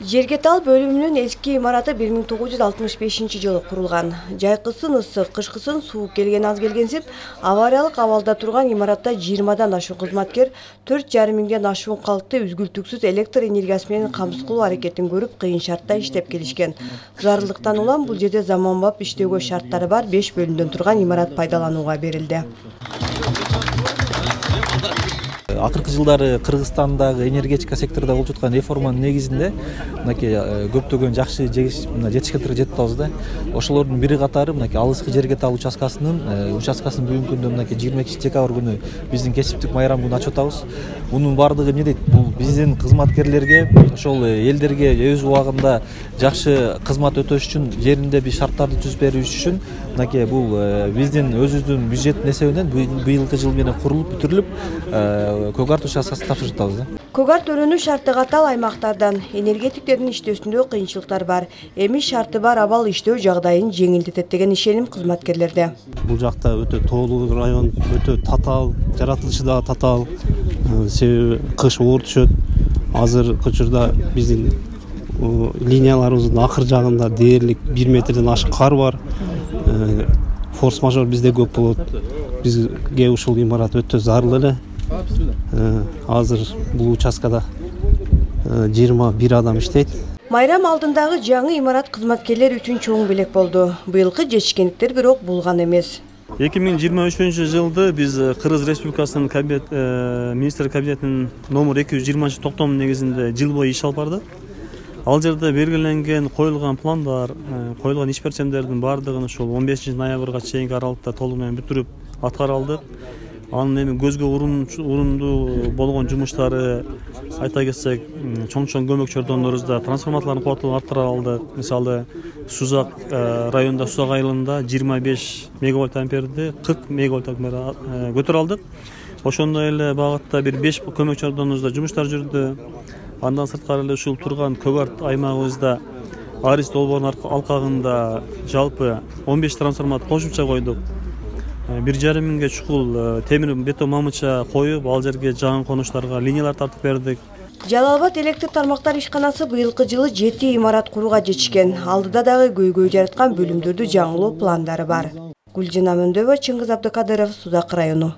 Жергетал бөлүмүнүн эски имараты 1965-жылы курулган. Жайкысын ысык, кышкысын суук келген аз келгенсип, авариялык абалда турган имаратта 20дан ашуун кызматкер 4,5 миңден ашуун калкты үзгүлтүксүз электр энергиясы менен камсыз кылуу аракетин көрүп, кыйын шартта иштеп келишкен. Зарылдыктан улам бул жерде заманбап иштөөгө шарттары бар 5 бөлүмдөн турган имарат пайдаланууга берилди. Акыркы жылдары Кыргызстандагы энергетика секторунда болуп жаткан реформанын негизинде мынакей көптөгөн жакшы жетишкендерге жетип атабыз да. Ошолордун бири катары мынакей алыскы Жергетал участкасынын бүгүнкү күндө мынакей 22-декабрь күнү биздин кесиптик майрам күнү ачып атабыз. Мунун баардыгы эмне дейт? Бул биздин кызматкерлерге, ошол элдерге өз убагында жакшы кызмат өтөш үчүн жеринде бир шарттарды түзүп бериш үчүн мынакей бул биздин өзүбүздүн бюджеттин эсебинен быйылкы жыл менен курулуп бүтүрүлүп Көк Арт учаскасын тапшырып атабыз да. Көк Арт өрөнүү шарты катал аймактардан энергетиктердин иштөөсүндө кыйынчылыктар бар. Эми шарты бар абал иштөө жагдайын жеңилдетет деген ишеним кызматкерлерде. Бул жакта өтө тоолуу район, өтө татаал, жаратылышы да татаал. Себеби кыш оор түшөт. Азыркы учурда биздин линияларыбыздын акыр жагында дээрлик 1 метрден ашык кар бар. Форс-мажор бизде көп болот. Бизге ушул имарат өтө зарыл эле. Азыр бул участкада 21 адам иштейт. Майрам алдындагы жаңы имарат кызматкерлер үчүн чоң белек болду. Быйылкы жетишкендиктер бирок булган эмес. 2023-жылды биз Кыргыз Республикасынын министр кабинетинин номер 220 токтому негизинде жыл бою иш алып бардык. Ал жерде белгиленген коюлган пландар, коюлган иш берчемдердин баардыгын ушул 15 ноябрга чейинки аралыкта толук менен бүтүрүп аткара алдык. Анын эми көзгө урунду болгон жумуштары айта кетсек, чоң көмөкчөрдөнөрүбүздө трансформаторлордун кубаттуулугун арттыра алдык. Мисалы, Сузак районунда, Сузак айылында 25 мегавольт амперди 40 мегавольт ампер көтөрө алдык. Ошондой эле багытта бир 5 көмөкчөрдөнүбүздө жумуштар жүрдү. Андан сырткары эле ушул турган Көк Арт аймагыбызда Арис долбоорунун алкагында жалпы 15 трансформатор кошумча койдук. 1,5 миңге чукул темир бетон мамыча коюп, ал жерге жаңы конуштарга линиялар тартып бердик. Жалал Абад электр тармактар ишканасы быйылкы жылы 7 имарат курууга жетишкен. Алдыда дагы көйгөй жараткан бөлүмдөрдү жаңылоо пландары бар. Гүлжина Мөндөгө, Чыңгыз Абдыкадыров, Сузак району.